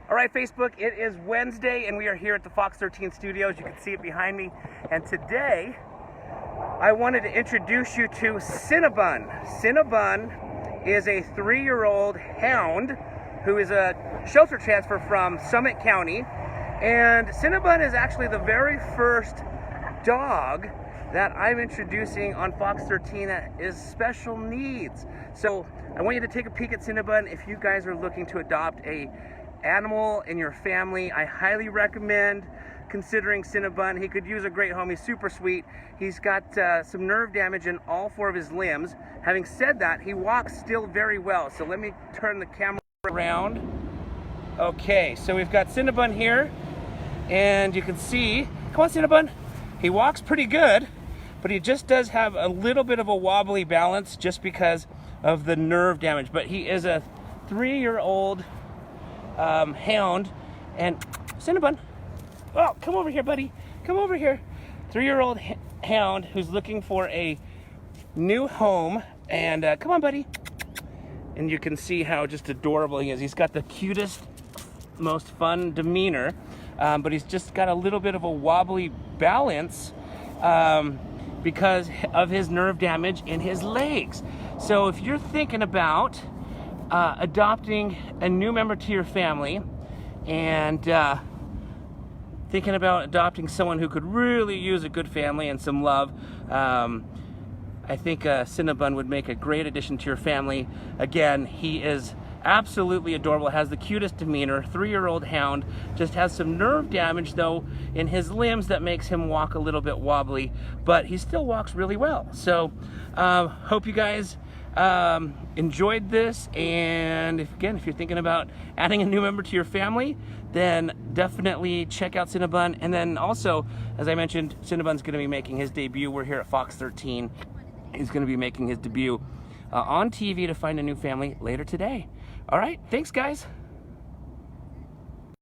All right, Facebook, it is Wednesday, and we are here at the Fox13 studios. You can see it behind me. And today, I wanted to introduce you to Cinnabon. Cinnabon is a 3-year-old hound who is a shelter transfer from Summit County. And Cinnabon is actually the very first dog that I'm introducing on Fox13 that is special needs. So I want you to take a peek at Cinnabon. If you guys are looking to adopt a animal in your family, I highly recommend considering Cinnabon. He could use a great home. He's super sweet. He's got some nerve damage in all 4 of his limbs. Having said that, he walks still very well. So let me turn the camera around. Okay, so we've got Cinnabon here, and you can see, come on Cinnabon, he walks pretty good, but he just does have a little bit of a wobbly balance just because of the nerve damage. But he is a 3-year-old hound. And Cinnabon, oh, come over here, buddy, come over here. 3-year-old hound who's looking for a new home. And come on, buddy. And you can see how just adorable he is. He's got the cutest, most fun demeanor, but he's just got a little bit of a wobbly balance because of his nerve damage in his legs. So if you're thinking about adopting a new member to your family and thinking about adopting someone who could really use a good family and some love, I think Cinnabon would make a great addition to your family. Again, he is absolutely adorable, has the cutest demeanor, 3-year-old hound, just has some nerve damage though in his limbs that makes him walk a little bit wobbly, but he still walks really well. So hope you guys enjoyed this, and if you're thinking about adding a new member to your family, then definitely check out Cinnabon. And then also, as I mentioned, Cinnabon's going to be making his debut. We're here at Fox13. He's going to be making his debut on TV to find a new family later today. All right, thanks guys.